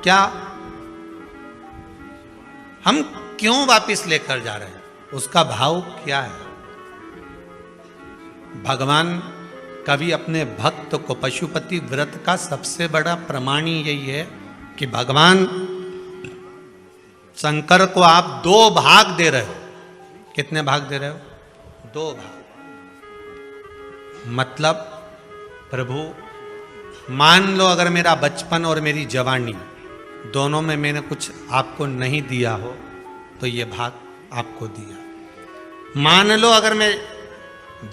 क्या हम क्यों वापस लेकर जा रहे हैं, उसका भाव क्या है। भगवान कभी अपने भक्त को, पशुपति व्रत का सबसे बड़ा प्रमाण ही यही है कि भगवान शंकर को आप 2 भाग दे रहे हो। कितने भाग दे रहे हो? 2 भाग। मतलब प्रभु मान लो अगर मेरा बचपन और मेरी जवानी दोनों में मैंने कुछ आपको नहीं दिया हो तो ये भाग आपको दिया। मान लो अगर मैं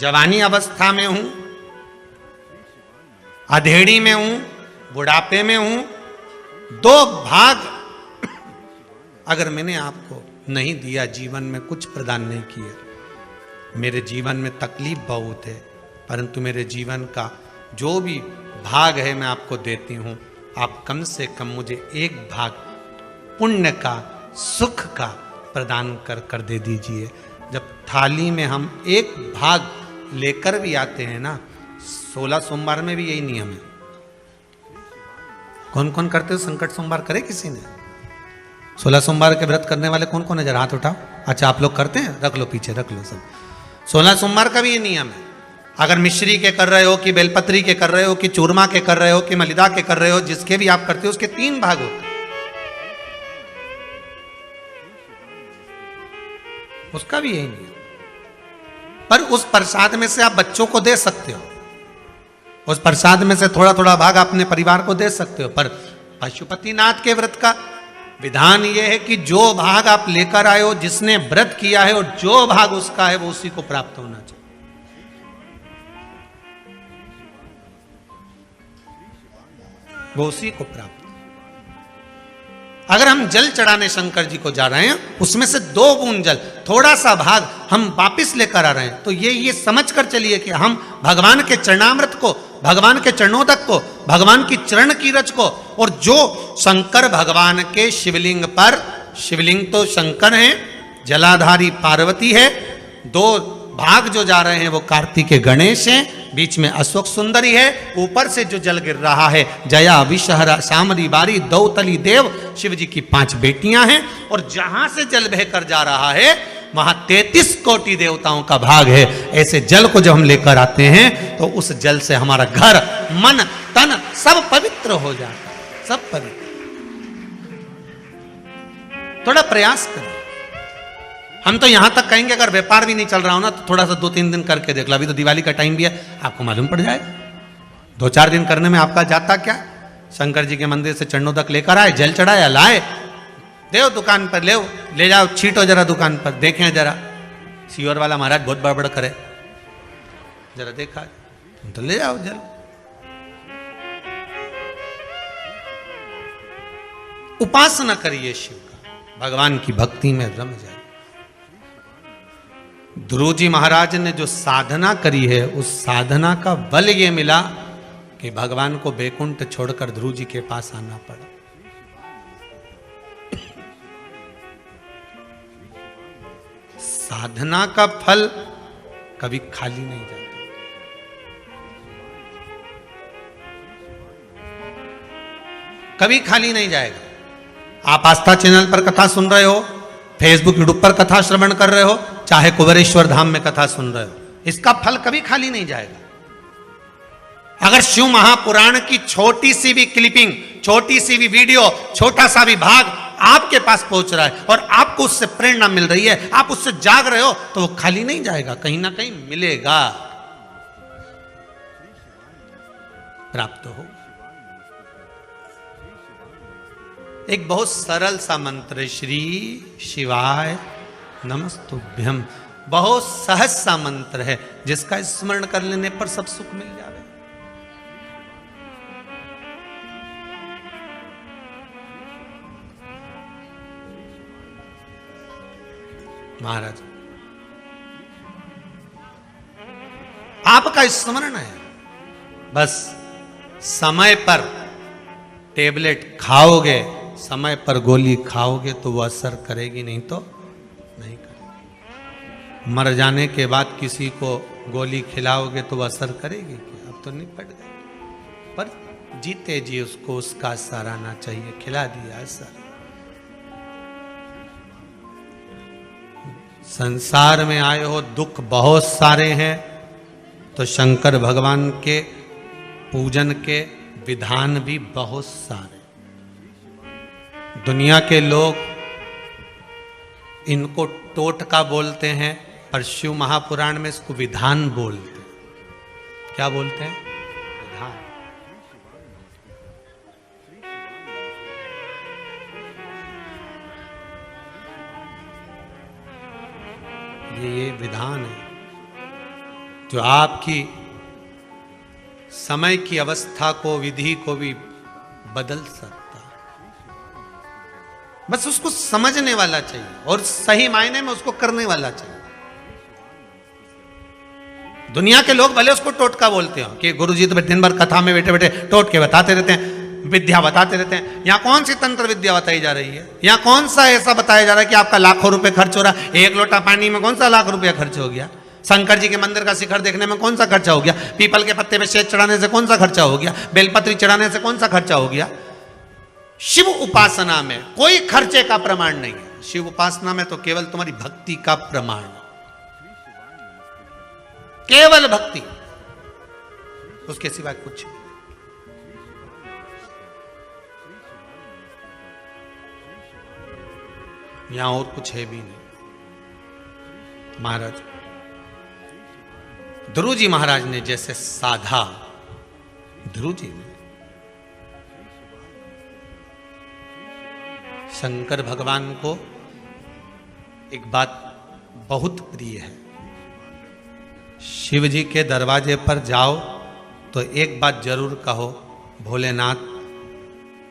जवानी अवस्था में हूं, अधेड़ी में हूं, बुढ़ापे में हूं, 2 भाग अगर मैंने आपको नहीं दिया, जीवन में कुछ प्रदान नहीं किया, मेरे जीवन में तकलीफ बहुत है, परंतु मेरे जीवन का जो भी भाग है मैं आपको देती हूं, आप कम से कम मुझे 1 भाग पुण्य का, सुख का प्रदान कर दे दीजिए। जब थाली में हम 1 भाग लेकर भी आते हैं ना, 16 सोमवार में भी यही नियम है। कौन कौन करते हो? संकट सोमवार करे किसी ने? 16 सोमवार के व्रत करने वाले कौन कौन है? जरा हाथ उठाओ। अच्छा, आप लोग करते हैं? रख लो पीछे, रख लो सब। 16 सोमवार का भी ये नियम है। अगर मिश्री के कर रहे हो कि बेलपत्री के कर रहे हो कि चूरमा के कर रहे हो कि मलिदा के कर रहे हो, जिसके भी आप करते हो उसके 3 भाग होते हैं। उसका भी यही नियम। पर उस प्रसाद में से आप बच्चों को दे सकते हो, उस प्रसाद में से थोड़ा थोड़ा भाग अपने परिवार को दे सकते हो। पर पशुपतिनाथ के व्रत का विधान यह है कि जो भाग आप लेकर आए हो, जिसने व्रत किया है और जो भाग उसका है वो उसी को प्राप्त होना चाहिए। वो उसी को प्राप्त। अगर हम जल चढ़ाने शंकर जी को जा रहे हैं, उसमें से 2 बूंद जल, थोड़ा सा भाग हम वापिस लेकर आ रहे हैं, तो ये समझ कर चलिए कि हम भगवान के चरणामृत को, भगवान के चरणोदक को, भगवान की चरण की रज को, और जो शंकर भगवान के शिवलिंग पर, शिवलिंग तो शंकर हैं, जलाधारी पार्वती है, 2 भाग जो जा रहे हैं वो कार्तिकेय गणेश हैं, बीच में अशोक सुंदरी है, ऊपर से जो जल गिर रहा है जया विषहरा सामरी बारी दौतली देव, शिव जी की 5 बेटियां हैं, और जहां से जल बहकर जा रहा है वहां 33 कोटि देवताओं का भाग है। ऐसे जल को जब हम लेकर आते हैं तो उस जल से हमारा घर, मन, तन सब पवित्र हो जाता है, सब पवित्र। थोड़ा प्रयास करें। हम तो यहां तक कहेंगे अगर व्यापार भी नहीं चल रहा हो ना तो थोड़ा सा 2-3 दिन करके देख लो। अभी तो दिवाली का टाइम भी है, आपको मालूम पड़ जाएगा। 2-4 दिन करने में आपका जाता क्या? शंकर जी के मंदिर से चरणोदक लेकर आए, जल चढ़ाया, लाए, देव दुकान पर ले जाओ, छीटो जरा दुकान पर, देखें जरा सीवर वाला महाराज बहुत बड़बड़ करे, जरा देखा तो ले जाओ जल। उपासना करिए शिव का, भगवान की भक्ति में रम जाए। ध्रुव जी महाराज ने जो साधना करी है, उस साधना का बल ये मिला कि भगवान को बैकुंठ छोड़कर ध्रुव जी के पास आना पड़ा। साधना का फल कभी खाली नहीं जाता। कभी खाली नहीं जाएगा। आप आस्था चैनल पर कथा सुन रहे हो, फेसबुक यूट्यूब पर कथा श्रवण कर रहे हो, चाहे कुबेरेश्वर धाम में कथा सुन रहे हो, इसका फल कभी खाली नहीं जाएगा। अगर शिव महापुराण की छोटी सी भी क्लिपिंग, छोटी सी भी वीडियो, छोटा सा भी भाग आपके पास पहुंच रहा है और आपको उससे प्रेरणा मिल रही है, आप उससे जाग रहे हो, तो वो खाली नहीं जाएगा, कहीं ना कहीं मिलेगा, प्राप्त हो। एक बहुत सरल सा मंत्र है, श्री शिवाय नमस्तुभ्यम। बहुत सहज सा मंत्र है जिसका स्मरण कर लेने पर सब सुख मिल जाए। महाराज आपका स्मरण है, बस समय पर टेबलेट खाओगे, समय पर गोली खाओगे तो वो असर करेगी, नहीं तो नहीं करेगी। मर जाने के बाद किसी को गोली खिलाओगे तो वो असर करेगी क्या? अब तो निपट गए। पर जीते जी उसको उसका सराहना चाहिए। खिला दिया सर। संसार में आए हो, दुख बहुत सारे हैं, तो शंकर भगवान के पूजन के विधान भी बहुत सारे। दुनिया के लोग इनको टोटका बोलते हैं, पर शिव महापुराण में इसको विधान बोलते हैं। क्या बोलते हैं? विधान। ये विधान है जो आपकी समय की अवस्था को, विधि को भी बदल सकता है। बस उसको समझने वाला चाहिए और सही मायने में उसको करने वाला चाहिए। दुनिया के लोग भले उसको टोटका बोलते हो कि गुरुजी तो दिन भर कथा में बैठे बैठे टोटके बताते रहते हैं, विद्या बताते रहते हैं। यहाँ कौन सी तंत्र विद्या बताई जा रही है? यहाँ कौन सा ऐसा बताया जा रहा है कि आपका लाखों रुपए खर्च हो रहा है? एक लोटा पानी में कौन सा लाख रुपया खर्च हो गया? शंकर जी के मंदिर का शिखर देखने में कौन सा खर्चा हो गया? पीपल के पत्ते पे शेष चढ़ाने से कौन सा खर्चा हो गया? बेलपत्री चढ़ाने से कौन सा खर्चा हो गया? शिव उपासना में कोई खर्चे का प्रमाण नहीं है। शिव उपासना में तो केवल तुम्हारी भक्ति का प्रमाण, केवल भक्ति, उसके सिवाय कुछ नहीं। यहां और कुछ है भी नहीं। महाराज ध्रुव जी महाराज ने जैसे साधा, ध्रुव जी ने शंकर भगवान को एक बात बहुत प्रिय है। शिव जी के दरवाजे पर जाओ तो एक बात जरूर कहो, भोलेनाथ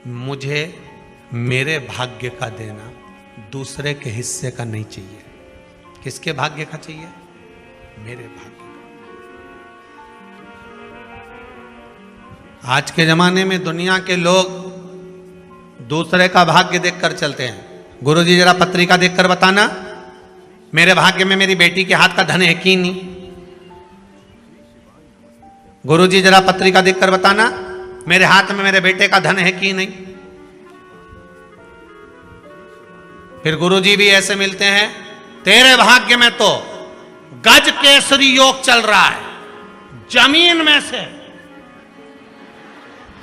मुझे मेरे भाग्य का देना, दूसरे के हिस्से का नहीं चाहिए। किसके भाग्य का चाहिए? मेरे भाग्य का। आज के जमाने में दुनिया के लोग दूसरे का भाग्य देखकर चलते हैं। गुरुजी जरा पत्रिका देखकर बताना, मेरे भाग्य में मेरी बेटी के हाथ का धन है कि नहीं? गुरुजी जरा पत्रिका देखकर बताना, मेरे हाथ में मेरे बेटे का धन है कि नहीं? फिर गुरुजी भी ऐसे मिलते हैं, तेरे भाग्य में तो गज केसरी योग चल रहा है, जमीन में से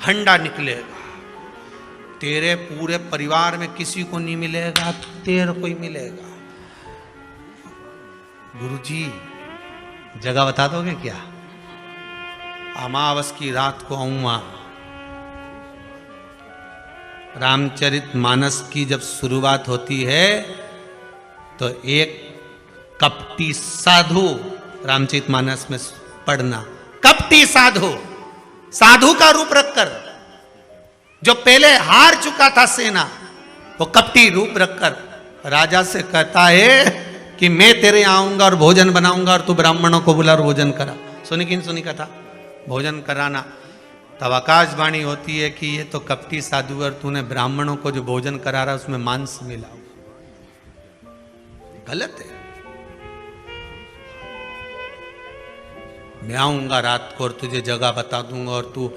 हंडा निकलेगा, तेरे पूरे परिवार में किसी को नहीं मिलेगा, तेरे को ही मिलेगा। गुरुजी जगह बता दोगे क्या? अमावस की रात को आऊंगा। रामचरित मानस की जब शुरुआत होती है तो एक कपटी साधु, रामचरित मानस में पढ़ना, कपटी साधु, साधु का रूप रखकर, जो पहले हार चुका था सेना, वो कपटी रूप रखकर राजा से कहता है कि मैं तेरे यहाँ आऊंगा और भोजन बनाऊंगा और तू ब्राह्मणों को बुला और भोजन करा। सुनी कि नहीं सुनी कथा? भोजन कराना। तब आकाशवाणी होती है कि ये तो कपटी साधु और तूने ब्राह्मणों को जो भोजन करा रहा उसमें मांस मिला। गलत है। मैं आऊंगा रात को और तुझे जगह बता दूंगा और तू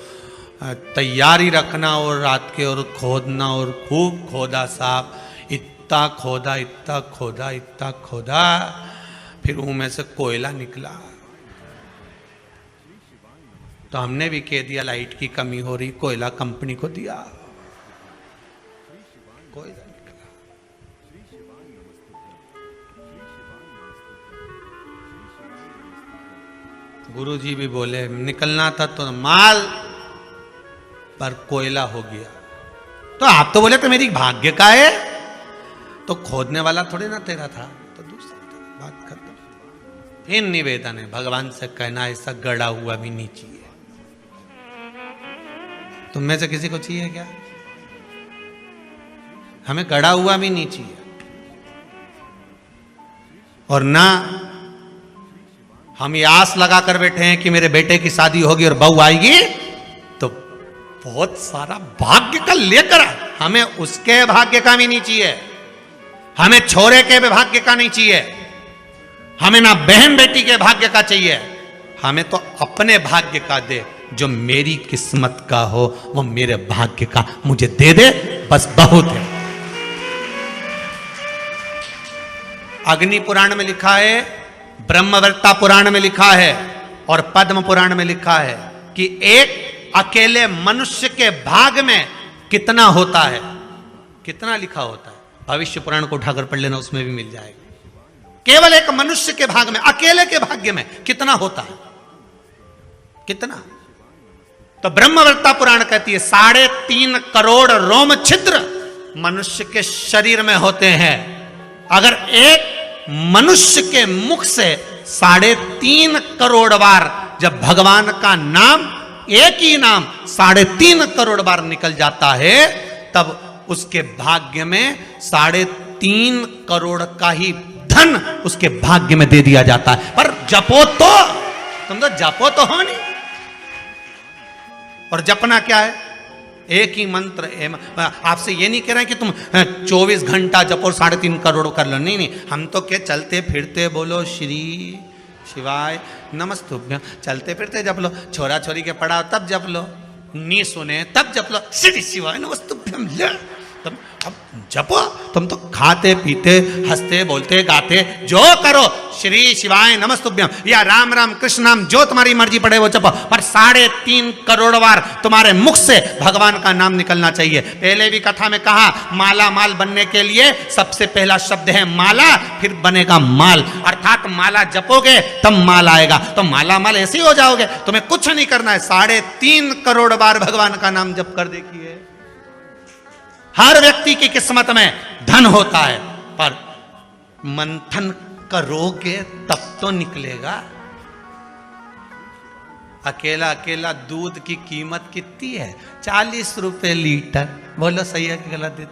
तैयारी रखना, और रात के और खोदना, और खूब खोदा साहब, इतना खोदा, इतना खोदा, इतना खोदा, फिर उनमें से कोयला निकला। तो हमने भी कह दिया लाइट की कमी हो रही, कोयला कंपनी को दिया, कोयला निकला। गुरुजी भी बोले निकलना था तो माल, पर कोयला हो गया। तो आप तो बोले तो मेरी भाग्य का है, तो खोदने वाला थोड़ी ना तेरा था, तो दूसरा था, बात खत्म। फिर निवेदन है भगवान से कहना ऐसा गड़ा हुआ भी नहीं चाहिए। तुम में से किसी को चाहिए क्या? हमें गड़ा हुआ भी नहीं चाहिए। और ना हम ये आस लगा कर बैठे हैं कि मेरे बेटे की शादी होगी और बहू आएगी तो बहुत सारा भाग्य का लेकर, हमें उसके भाग्य का भी नहीं चाहिए, हमें छोरे के भी भाग्य का नहीं चाहिए, हमें ना बहन बेटी के भाग्य का चाहिए, हमें तो अपने भाग्य का दे। जो मेरी किस्मत का हो, वो मेरे भाग्य का मुझे दे दे, बस बहुत है। अग्नि पुराण में लिखा है, ब्रह्मवर्ता पुराण में लिखा है और पद्म पुराण में लिखा है कि एक अकेले मनुष्य के भाग में कितना होता है, कितना लिखा होता है। भविष्य पुराण को उठाकर पढ़ लेना, उसमें भी मिल जाएगा। केवल एक मनुष्य के भाग में, अकेले के भाग्य में कितना होता है, कितना। तो ब्रह्मवर्ता पुराण कहती है 3.5 करोड़ रोम छिद्र मनुष्य के शरीर में होते हैं। अगर एक मनुष्य के मुख से 3.5 करोड़ बार जब भगवान का नाम, एक ही नाम 3.5 करोड़ बार निकल जाता है, तब उसके भाग्य में 3.5 करोड़ का ही धन उसके भाग्य में दे दिया जाता है। पर जपो तो, तुम तो जपो तो हो नहीं। और जपना क्या है? एक ही मंत्र। आपसे ये नहीं कह रहे हैं कि तुम 24 घंटा जपो 3.5 करोड़ कर लो, नहीं नहीं। हम तो क्या, चलते फिरते बोलो श्री शिवाय नमस्तुभ्यं, चलते फिरते जप लो। छोरा छोरी के पढ़ाओ तब जप लो, नी सुने तब जप लो, श्री शिवाय नमस्तुभ्यं ले। तुम अब जपो, तुम तो खाते पीते हंसते बोलते गाते जो करो, श्री शिवाय नमस्तुभ्यं या राम राम कृष्ण नाम, जो तुम्हारी मर्जी पड़े वो जपो। पर 3.5 करोड़ बार तुम्हारे मुख से भगवान का नाम निकलना चाहिए। पहले भी कथा में कहा, माला माल बनने के लिए सबसे पहला शब्द है माला, फिर बनेगा माल। अर्थात माला जपोगे तब माल आएगा। तो माला माल ऐसे ही हो जाओगे, तुम्हें कुछ नहीं करना है। 3.5 करोड़ बार भगवान का नाम जप कर देखिए। हर व्यक्ति की किस्मत में धन होता है, पर मंथन करोगे तब तो निकलेगा। अकेला अकेला दूध की कीमत कितनी है? 40 रुपए लीटर। बोलो सही है कि गलत है?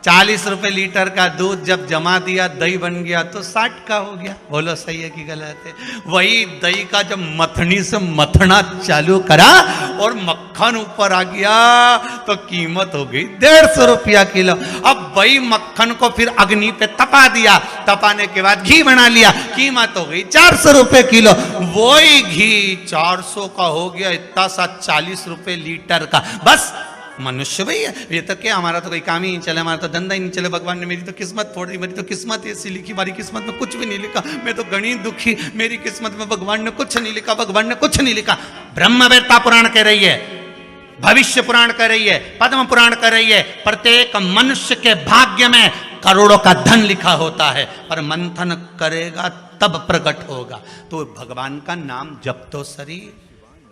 40 रुपए लीटर का दूध जब जमा दिया, दही बन गया तो 60 का हो गया। बोलो सही है कि गलत है? वही दही का जब मथनी से मथना चालू करा और मक्खन ऊपर आ गया तो कीमत हो गई 150 रुपया किलो। अब वही मक्खन को फिर अग्नि पे तपा दिया, तपाने के बाद घी बना लिया, कीमत हो गई 400 रुपए किलो। वही घी 400 का हो गया, इतना सा 40 रुपए लीटर का। बस मनुष्य भाई है ये तो क्या, हमारा तो कोई काम ही नहीं चले, हमारा तो धंधा ही नहीं चले। भगवान ने मेरी तो किस्मत फोड़ी, मेरी तो किस्मत ऐसी लिखी, हमारी किस्मत में कुछ भी नहीं लिखा। मैं तो गणित दुखी, मेरी किस्मत में भगवान ने कुछ नहीं लिखा, भगवान ने कुछ नहीं लिखा। ब्रह्मवेत्ता पुराण कह रही है, भविष्य पुराण कह रही है, पद्म पुराण कह रही है, प्रत्येक मनुष्य के भाग्य में करोड़ों का धन लिखा होता है, पर मंथन करेगा तब प्रकट होगा। तो भगवान का नाम जप तो सरी,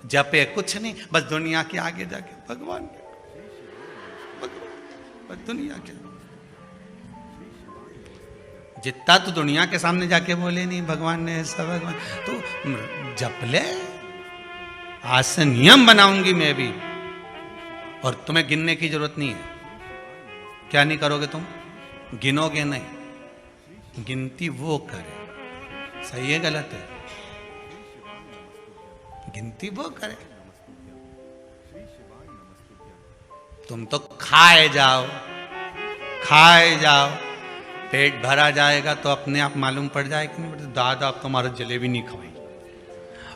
जपे कुछ नहीं, बस दुनिया के आगे जाके भगवान दुनिया के, जितना तो दुनिया के सामने जाके बोले नहीं भगवान ने ऐसा, भगवान तो जप ले। आज से नियम बनाऊंगी मैं भी, और तुम्हें गिनने की जरूरत नहीं है। क्या नहीं करोगे तुम? गिनोगे नहीं, गिनती वो करे। सही है गलत है? गिनती वो करे। तुम तो खाए जाओ, खाए जाओ, पेट भरा जाएगा तो अपने आप मालूम पड़ जाएगा नहीं, दादा अब तुम्हारा जलेबी नहीं खवाई,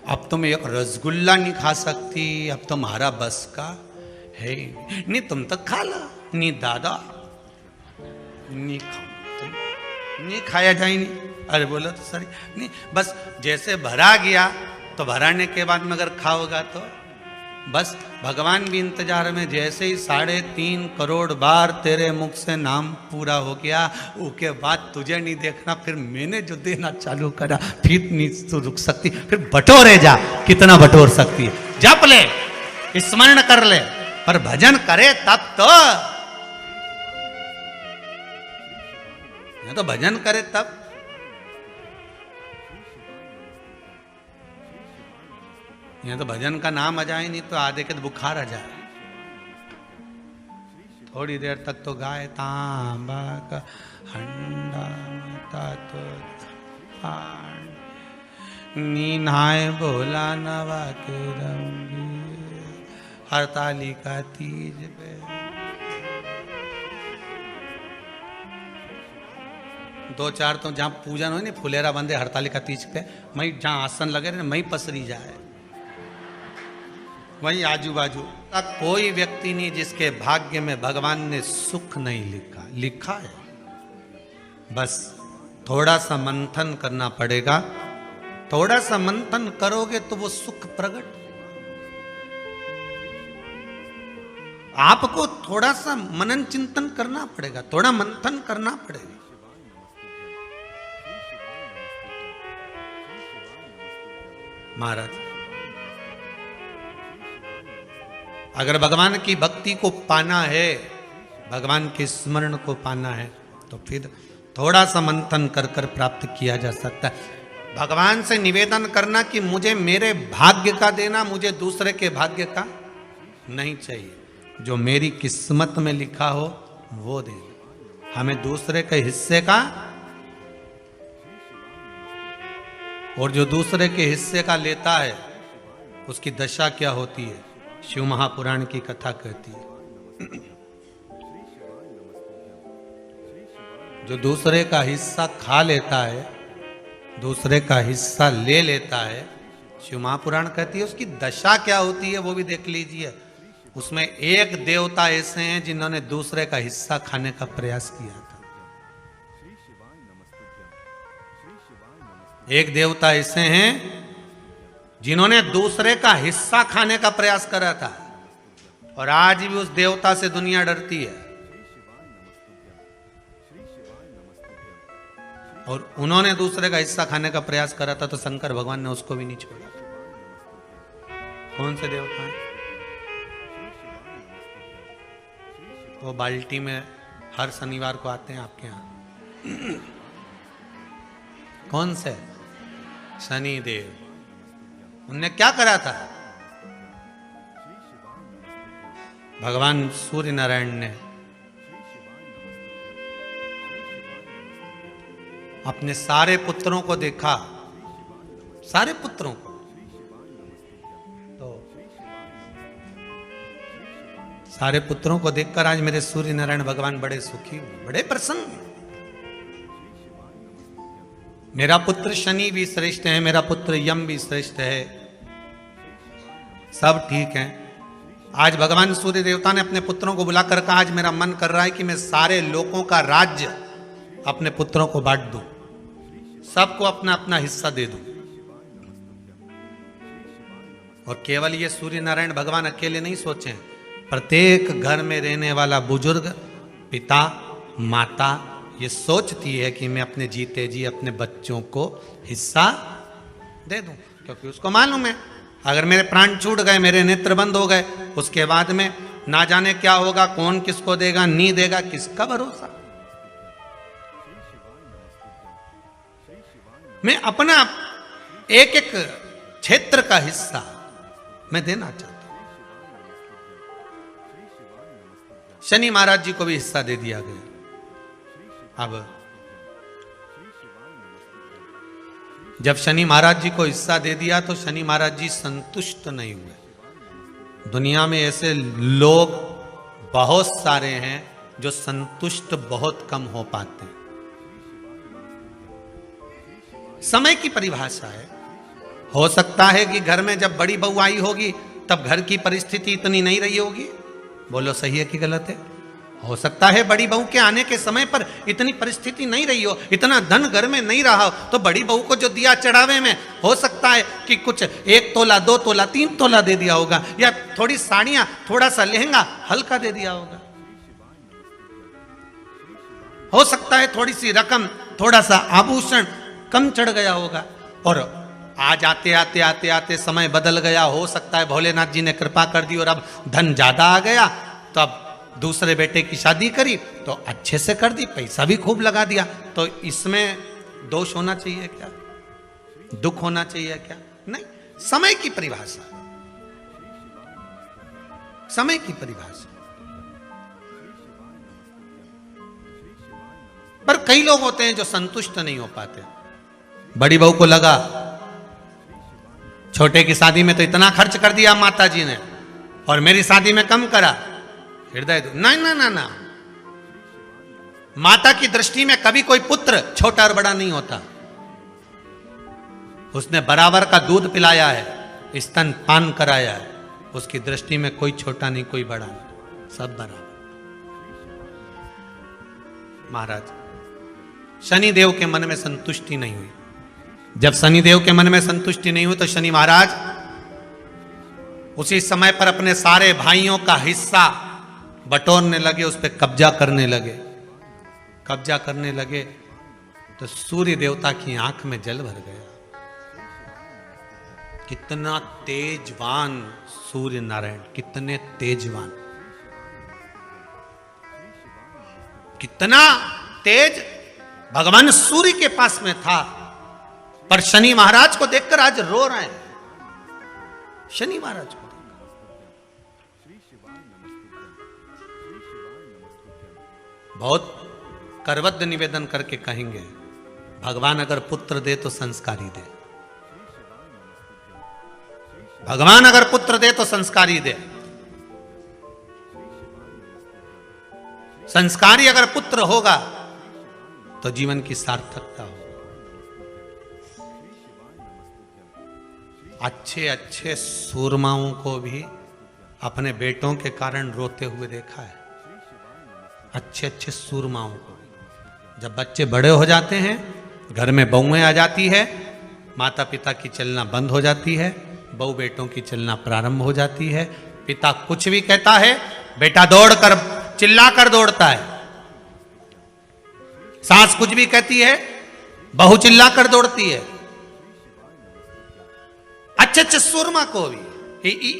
अब तुम एक रसगुल्ला नहीं खा सकती, अब तुम्हारा बस का है नहीं, तुम तो खा लो। नहीं दादा नहीं खाओ, नहीं खाया जाए नहीं। अरे बोलो तो सर नहीं, बस जैसे भरा गया तो भराने के बाद में अगर खाओगा तो बस। भगवान भी इंतजार में, जैसे ही 3.5 करोड़ बार तेरे मुख से नाम पूरा हो गया, उसके बाद तुझे नहीं देखना, फिर मैंने जो देना चालू करा, फिर नहीं तो रुक सकती, फिर बटोरे जा, कितना बटोर सकती है। जप ले, स्मरण कर ले, पर भजन करे तब तो, तो भजन करे तब। यहाँ तो भजन का नाम आ जाए नहीं तो आधे के तो बुखार आ जाए। थोड़ी देर तक तो गाए तांबा का हंडा माता तो नीनाए बोला नवा के रंगी हरतालिका तीज पे। दो चार तो जहाँ पूजन हो नहीं, फुलेरा बंदे हरतालिका तीज पे, मई जहाँ आसन लगे रहे मई पसरी जाए। वहीं आजू बाजू का कोई व्यक्ति नहीं जिसके भाग्य में भगवान ने सुख नहीं लिखा। लिखा है, बस थोड़ा सा मंथन करना पड़ेगा। थोड़ा सा मंथन करोगे तो वो सुख प्रकट। आपको थोड़ा सा मनन चिंतन करना पड़ेगा, थोड़ा मंथन करना पड़ेगा। महाराज, अगर भगवान की भक्ति को पाना है, भगवान के स्मरण को पाना है, तो फिर थोड़ा सा मंथन कर कर प्राप्त किया जा सकता है। भगवान से निवेदन करना कि मुझे मेरे भाग्य का देना, मुझे दूसरे के भाग्य का नहीं चाहिए। जो मेरी किस्मत में लिखा हो वो देना, हमें दूसरे के हिस्से का। और जो दूसरे के हिस्से का लेता है उसकी दशा क्या होती है, शिव महापुराण की कथा कहती है। जो दूसरे का हिस्सा खा लेता है, दूसरे का हिस्सा ले लेता है, शिव महापुराण कहती है उसकी दशा क्या होती है वो भी देख लीजिए। उसमें एक देवता ऐसे हैं जिन्होंने दूसरे का हिस्सा खाने का प्रयास किया था। एक देवता ऐसे हैं जिन्होंने दूसरे का हिस्सा खाने का प्रयास करा था, और आज भी उस देवता से दुनिया डरती है। और उन्होंने दूसरे का हिस्सा खाने का प्रयास करा था तो शंकर भगवान ने उसको भी नहीं छोड़ा। कौन से देवता हैं? वो बाल्टी में हर शनिवार को आते हैं आपके यहां। कौन से? शनि देव। उनने क्या करा था? भगवान सूर्य नारायण ने अपने सारे पुत्रों को देखा, सारे पुत्रों को, तो सारे पुत्रों को देखकर आज मेरे सूर्य नारायण भगवान बड़े सुखी हुए, बड़े प्रसन्न। मेरा पुत्र शनि भी श्रेष्ठ है, मेरा पुत्र यम भी श्रेष्ठ है, सब ठीक है। आज भगवान सूर्य देवता ने अपने पुत्रों को बुलाकर कहा, आज मेरा मन कर रहा है कि मैं सारे लोगों का राज्य अपने पुत्रों को बांट दूं, सबको अपना अपना हिस्सा दे दूं। और केवल ये सूर्य नारायण भगवान अकेले नहीं सोचे, प्रत्येक घर में रहने वाला बुजुर्ग, पिता, माता ये सोचती है कि मैं अपने जीते जी अपने बच्चों को हिस्सा दे दूं, क्योंकि उसको मालूम है अगर मेरे प्राण छूट गए, मेरे नेत्र बंद हो गए, उसके बाद में ना जाने क्या होगा, कौन किसको देगा, नहीं देगा, किसका भरोसा। मैं अपना एक एक क्षेत्र का हिस्सा मैं देना चाहता हूं। शनि महाराज जी को भी हिस्सा दे दिया गया। अब जब शनि महाराज जी को हिस्सा दे दिया तो शनि महाराज जी संतुष्ट नहीं हुए। दुनिया में ऐसे लोग बहुत सारे हैं जो संतुष्ट बहुत कम हो पाते हैं। समय की परिभाषा है। हो सकता है कि घर में जब बड़ी बहू आई होगी तब घर की परिस्थिति इतनी नहीं रही होगी। बोलो सही है कि गलत है? हो सकता है बड़ी बहू के आने के समय पर इतनी परिस्थिति नहीं रही हो, इतना धन घर में नहीं रहा हो, तो बड़ी बहू को जो दिया चढ़ावे में हो सकता है कि कुछ 1 तोला, 2 तोला, 3 तोला दे दिया होगा, या थोड़ी साड़ियां, थोड़ा सा लहंगा हल्का दे दिया होगा। हो सकता है थोड़ी सी रकम, थोड़ा सा आभूषण कम चढ़ गया होगा। और आज आते आते आते आते समय बदल गया। हो सकता है भोलेनाथ जी ने कृपा कर दी और अब धन ज्यादा आ गया, तो अब दूसरे बेटे की शादी करी तो अच्छे से कर दी, पैसा भी खूब लगा दिया। तो इसमें दोष होना चाहिए क्या? दुख होना चाहिए क्या? नहीं। समय की परिभाषा, समय की परिभाषा। पर कई लोग होते हैं जो संतुष्ट नहीं हो पाते। बड़ी बहू को लगा छोटे की शादी में तो इतना खर्च कर दिया माता जी ने और मेरी शादी में कम करा, हृदय ना ना ना ना। माता की दृष्टि में कभी कोई पुत्र छोटा और बड़ा नहीं होता। उसने बराबर का दूध पिलाया है, स्तन पान कराया है, उसकी दृष्टि में कोई छोटा नहीं, कोई बड़ा नहीं, सब बराबर। महाराज, शनिदेव के मन में संतुष्टि नहीं हुई। जब शनिदेव के मन में संतुष्टि नहीं हुई तो शनि महाराज उसी समय पर अपने सारे भाइयों का हिस्सा बटोरने लगे, उस पर कब्जा करने लगे। कब्जा करने लगे तो सूर्य देवता की आंख में जल भर गया। कितना तेजवान सूर्य नारायण, कितने तेजवान, कितना तेज भगवान सूर्य के पास में था। पर शनि महाराज को देखकर आज रो रहे हैं। शनि महाराज को बहुत करवद्ध निवेदन करके कहेंगे, भगवान अगर पुत्र दे तो संस्कारी दे। भगवान अगर पुत्र दे तो संस्कारी दे। संस्कारी अगर पुत्र होगा तो जीवन की सार्थकता होगी। अच्छे अच्छे सूरमाओं को भी अपने बेटों के कारण रोते हुए देखा है। अच्छे अच्छे सूरमाओं को, जब बच्चे बड़े हो जाते हैं, घर में बहुएं आ जाती है, माता पिता की चलना बंद हो जाती है, बहू बेटों की चलना प्रारंभ हो जाती है। पिता कुछ भी कहता है, बेटा दौड़कर चिल्लाकर दौड़ता है। सास कुछ भी कहती है, बहू चिल्लाकर दौड़ती है। अच्छे अच्छे सुरमा को भी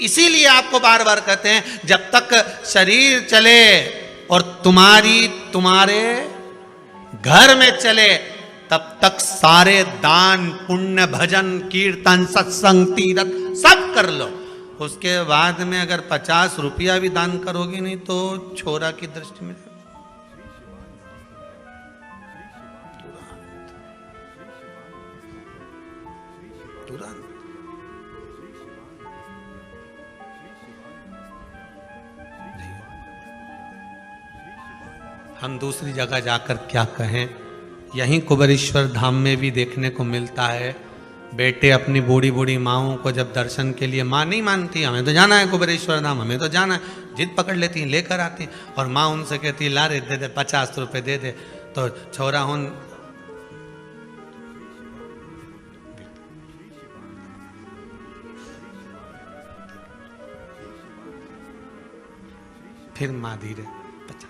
इसीलिए आपको बार बार कहते हैं, जब तक शरीर चले और तुम्हारे घर में चले, तब तक सारे दान पुण्य भजन कीर्तन सत्संग तीर्थ सब कर लो। उसके बाद में अगर 50 रुपया भी दान करोगे नहीं तो छोरा की दृष्टि में तुरंत हम दूसरी जगह जाकर क्या कहें। यहीं कुबेरेश्वर धाम में भी देखने को मिलता है, बेटे अपनी बूढ़ी बूढ़ी माओं को जब दर्शन के लिए, माँ नहीं मानती, हमें तो जाना है कुबेरेश्वर धाम, हमें तो जाना है, जिद पकड़ लेती हैं, लेकर आती हैं। और माँ उनसे कहती है, ला रे दे दे 50 रुपये दे दे। तो छोरा हूं फिर माँ धीरे 50।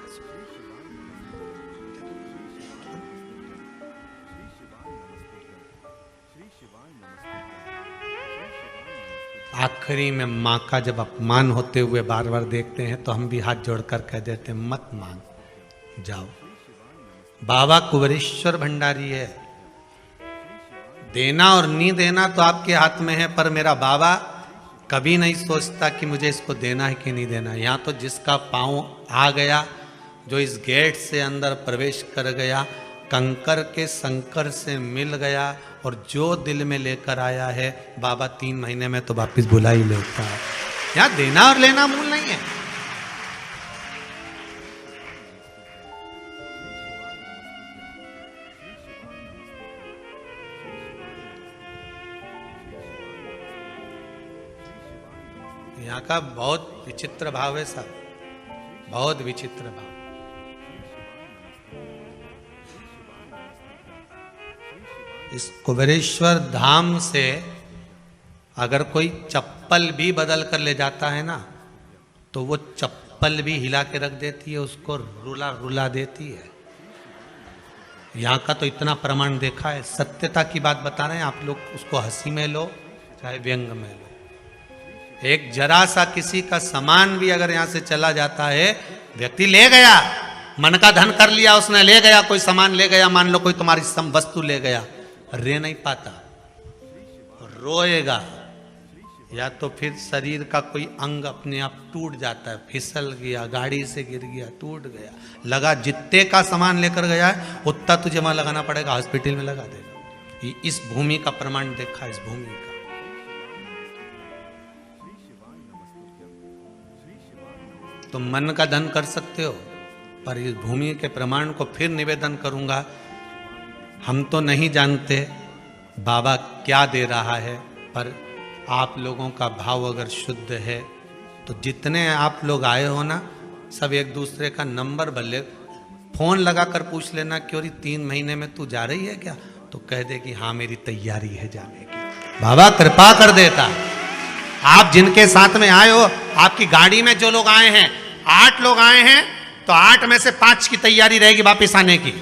आखिरी में माँ का जब अपमान होते हुए बार बार देखते हैं तो हम भी हाथ जोड़कर कह देते हैं, मत मांग, जाओ। बाबा कुबेरेश्वर भंडारी है, देना और नहीं देना तो आपके हाथ में है, पर मेरा बाबा कभी नहीं सोचता कि मुझे इसको देना है कि नहीं देना। यहाँ तो जिसका पाँव आ गया, जो इस गेट से अंदर प्रवेश कर गया, कंकर के संकर से मिल गया, और जो दिल में लेकर आया है, बाबा 3 महीने में तो वापिस बुला ही लेता है। यहाँ देना और लेना मूल नहीं है। यहाँ का बहुत विचित्र भाव है साहब, बहुत विचित्र भाव। इस कुबेरेश्वर धाम से अगर कोई चप्पल भी बदल कर ले जाता है ना, तो वो चप्पल भी हिला के रख देती है, उसको रुला रुला देती है। यहाँ का तो इतना प्रमाण देखा है, सत्यता की बात बता रहे हैं आप लोग, उसको हंसी में लो चाहे व्यंग में लो। एक जरा सा किसी का सामान भी अगर यहाँ से चला जाता है, व्यक्ति ले गया, मन का धन कर लिया उसने, ले गया, कोई सामान ले गया, मान लो कोई तुम्हारी वस्तु ले गया, रह नहीं पाता, रोएगा, या तो फिर शरीर का कोई अंग अपने आप टूट जाता है, फिसल गया, गाड़ी से गिर गया, टूट गया, लगा जितने का सामान लेकर गया है उतना तुझे वहां लगाना पड़ेगा, हॉस्पिटल में लगा देगा। ये इस भूमि का प्रमाण देखा, इस भूमि का। तो मन का धन कर सकते हो, पर इस भूमि के प्रमाण को फिर निवेदन करूंगा, हम तो नहीं जानते बाबा क्या दे रहा है, पर आप लोगों का भाव अगर शुद्ध है तो जितने आप लोग आए हो ना, सब एक दूसरे का नंबर बदले, फोन लगा कर पूछ लेना क्यों 3 महीने में तू जा रही है क्या, तो कह दे कि हाँ मेरी तैयारी है जाने की। बाबा कृपा कर देता। आप जिनके साथ में आए हो, आपकी गाड़ी में जो लोग आए हैं, 8 लोग आए हैं, तो 8 में से 5 की तैयारी रहेगी वापिस आने की।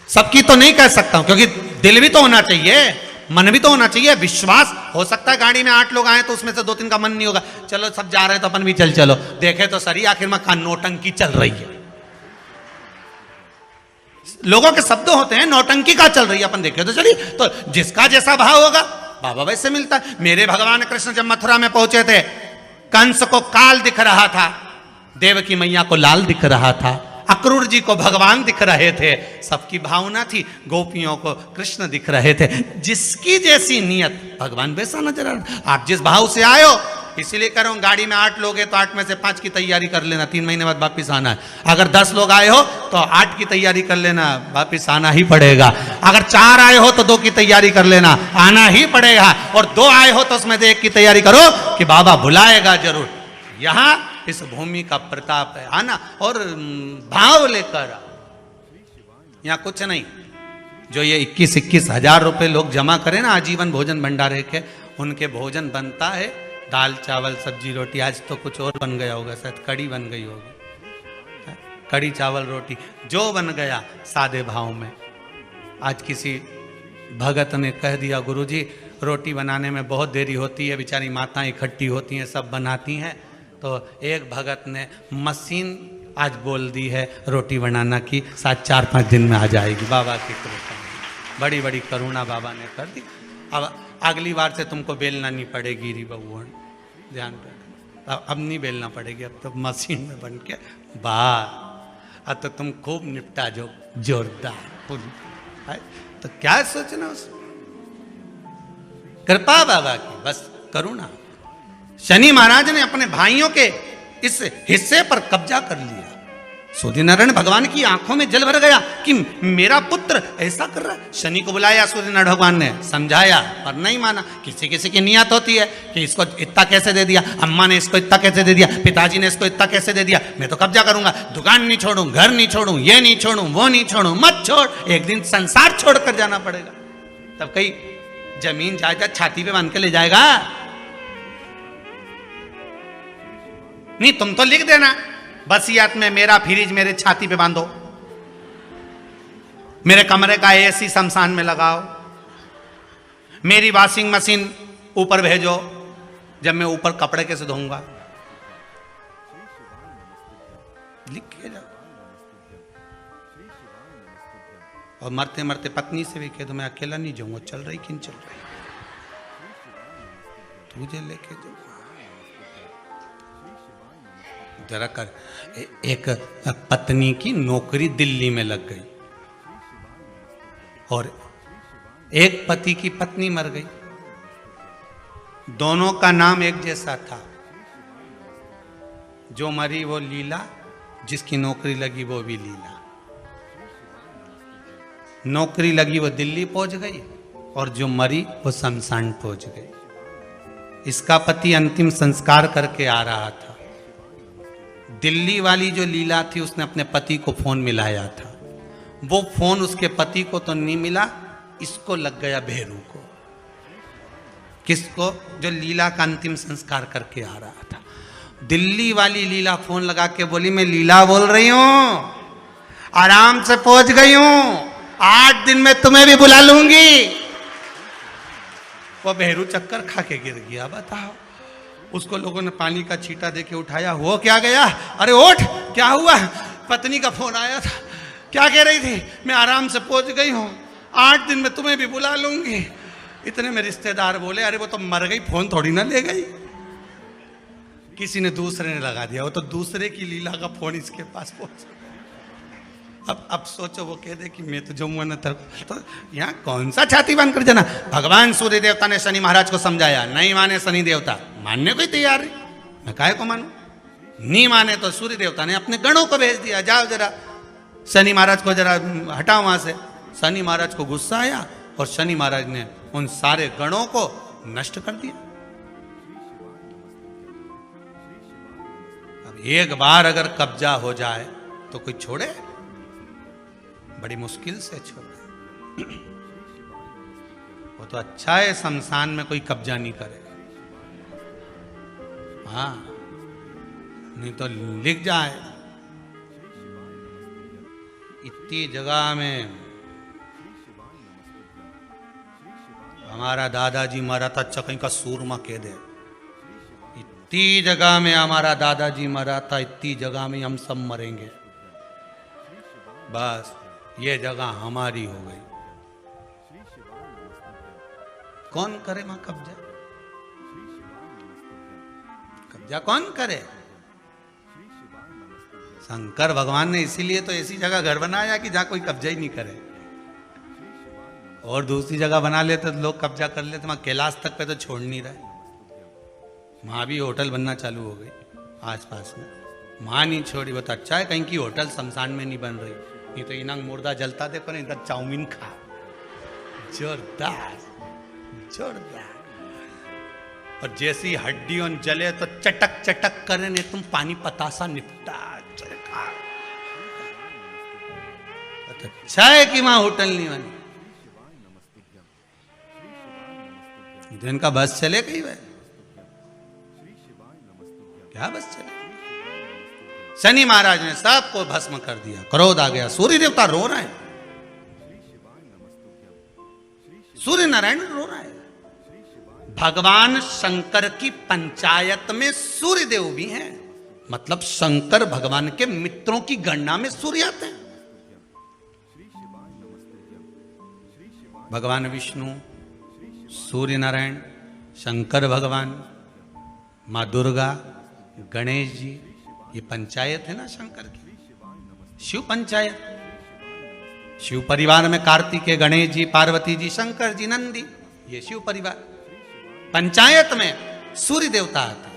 सबकी तो नहीं कह सकता हूं, क्योंकि दिल भी तो होना चाहिए, मन भी तो होना चाहिए, विश्वास। हो सकता है गाड़ी में 8 लोग आए तो उसमें से 2-3 का मन नहीं होगा, चलो सब जा रहे हैं तो अपन भी चलो। देखे तो सही आखिर में कहां नौटंकी चल रही है। लोगों के शब्द होते हैं, नौटंकी का चल रही है, अपन देखे तो चलिए। तो जिसका जैसा भाव होगा बाबा वैसे मिलता है। मेरे भगवान कृष्ण जब मथुरा में पहुंचे थे, कंस को काल दिख रहा था, देवकी मैया को लाल दिख रहा था, अक्रूर जी को भगवान दिख रहे थे, सबकी भावना थी, गोपियों को कृष्ण दिख रहे थे। जिसकी जैसी नियत भगवान वैसा नजर आ रहा। आप जिस भाव से आए हो, इसीलिए कह रहा हूं, गाड़ी में 8 लोग हैं तो 8 में से 5 की तैयारी कर लेना, 3 महीने बाद वापिस आना है। अगर 10 लोग आए हो तो 8 की तैयारी कर लेना, वापिस आना ही पड़ेगा। अगर 4 आए हो तो 2 की तैयारी कर लेना, आना ही पड़ेगा। और 2 आए हो तो उसमें से 1 की तैयारी करो कि बाबा बुलाएगा जरूर। यहां इस भूमि का प्रताप है, आना और भाव लेकर। यहां कुछ नहीं, जो ये 21-21 हजार रुपए लोग जमा करें ना आजीवन भोजन भंडारे के, उनके भोजन बनता है दाल चावल सब्जी रोटी। आज तो कुछ और बन गया होगा, शायद कड़ी बन गई होगी, कड़ी चावल रोटी जो बन गया सादे भाव में। आज किसी भगत ने कह दिया, गुरुजी रोटी बनाने में बहुत देरी होती है, बेचारी माताएं इकट्ठी होती हैं, सब बनाती हैं। तो एक भगत ने मशीन आज बोल दी है रोटी बनाना की, शायद 4-5 दिन में आ जाएगी। बाबा की कृपा, बड़ी बड़ी करुणा बाबा ने कर दी। अब अगली बार से तुमको बेलना नहीं पड़ेगी री बबुआ, ध्यान रख। अब नहीं बेलना पड़ेगी, अब तो मशीन में बन के बाहर। अब तो तुम खूब निपटा जो जोरदार। तो क्या सोचना उस कृपा बाबा की, बस करुणा। शनि महाराज ने अपने भाइयों के इस हिस्से पर कब्जा कर लिया। सूर्यनारायण भगवान की आंखों में जल भर गया कि मेरा पुत्र ऐसा कर रहा है। शनि को बुलाया सूर्यनारायण भगवान ने, समझाया पर नहीं माना। किसी किसी की नियत होती है कि इसको इतना कैसे दे दिया, अम्मा ने इसको इतना कैसे दे दिया, पिताजी ने इसको इतना कैसे दे दिया, मैं तो कब्जा करूंगा, दुकान नहीं छोड़ूं, घर नहीं छोड़ूं, ये नहीं छोड़ूं, वो नहीं छोड़ूं। मत छोड़, एक दिन संसार छोड़कर जाना पड़ेगा। तब कहीं जमीन जायदाद छाती पे बांध के ले जाएगा? नहीं, तुम तो लिख देना वसीयत में, मेरा फ्रिज मेरे छाती पे बांधो, मेरे कमरे का एसी शमशान में लगाओ, मेरी वॉशिंग मशीन ऊपर भेजो, जब मैं ऊपर कपड़े कैसे धोऊंगा, लिख के जाओ। और मरते मरते पत्नी से भी कह दो, मैं अकेला नहीं जाऊंगा, चल रही कि नहीं चल रही, तुझे लेके जाऊंगा जरा कर। एक पत्नी की नौकरी दिल्ली में लग गई और एक पति की पत्नी मर गई। दोनों का नाम एक जैसा था। जो मरी वो लीला, जिसकी नौकरी लगी वो भी लीला। नौकरी लगी वो दिल्ली पहुंच गई और जो मरी वो शमशान पहुंच गई। इसका पति अंतिम संस्कार करके आ रहा था। दिल्ली वाली जो लीला थी, उसने अपने पति को फोन मिलाया था। वो फोन उसके पति को तो नहीं मिला, इसको लग गया भेरू को। किसको? जो लीला का अंतिम संस्कार करके आ रहा था। दिल्ली वाली लीला फोन लगा के बोली, मैं लीला बोल रही हूं, आराम से पहुंच गई हूं, 8 दिन में तुम्हें भी बुला लूंगी। वो भेरू चक्कर खा के गिर गया। बताओ, उसको लोगों ने पानी का छींटा देके उठाया। वो क्या गया? अरे उठ, क्या हुआ? पत्नी का फोन आया था। क्या कह रही थी? मैं आराम से पहुंच गई हूं, 8 दिन में तुम्हें भी बुला लूंगी। इतने में रिश्तेदार बोले, अरे वो तो मर गई, फोन थोड़ी ना ले गई। किसी ने दूसरे ने लगा दिया, वो तो दूसरे की लीला का फोन इसके पास पहुंचा। अब सोचो, वो कह दे कि मैं तो जाऊंगा ना, तो यहाँ कौन सा छाती बांध कर जाना। भगवान सूर्य देवता ने शनि महाराज को समझाया, नहीं माने शनि देवता, मानने को ही तैयार है, मैं काहे को मानूं। नहीं माने तो सूर्य देवता ने अपने गणों को भेज दिया, जाओ जरा शनि महाराज को जरा हटाओ वहां से। शनि महाराज को गुस्सा आया और शनि महाराज ने उन सारे गणों को नष्ट कर दिया। अब एक बार अगर कब्जा हो जाए तो कोई छोड़े? बड़ी मुश्किल से छोड़े। वो तो अच्छा है शमशान में कोई कब्जा नहीं करे। हाँ, नहीं तो लिख जाए इतनी जगह में हमारा दादाजी मरा था, अच्छा कहीं का सूरमा कह दे। इतनी जगह में हमारा दादाजी मरा था, इतनी जगह में हम सब मरेंगे, बस ये जगह हमारी हो गई। कौन करे मां कब्जा? कब्जा कौन करे? शंकर भगवान ने इसीलिए तो ऐसी जगह घर बनाया कि जहां कोई कब्जा ही नहीं करे। और दूसरी जगह बना लेते तो लोग कब्जा कर लेते। वहां कैलाश तक पे तो छोड़ नहीं रहे। वहां भी होटल बनना चालू हो गई आसपास में। वहां नहीं छोड़ी, वो तो अच्छा है कहीं की होटल शमशान में नहीं बन रही। नहीं तो इनंग मुर्दा जलता देखो ना, इधर चाउमीन खा, जोरदार जोरदार। और जैसी हड्डियों जले तो चटक चटक करे, नहीं तुम पानी पतासा निपटा। तो अच्छा है कि वहां होटल नहीं बनी। तो इनका बस चले गई वह, क्या बस चले? शनि महाराज ने सबको भस्म कर दिया, क्रोध आ गया। सूर्य देवता रो रहे हैं, सूर्य नारायण रो रहे हैं। भगवान शंकर की पंचायत में सूर्य देव भी हैं, मतलब शंकर भगवान के मित्रों की गणना में सूर्य आते हैं। भगवान विष्णु, सूर्य नारायण, शंकर भगवान, मां दुर्गा, गणेश जी, ये पंचायत है ना शंकर की, शिव पंचायत। शिव परिवार में कार्तिकेय, गणेश जी, पार्वती जी, शंकर जी, नंदी, ये शिव परिवार। पंचायत में सूर्य देवता आता है।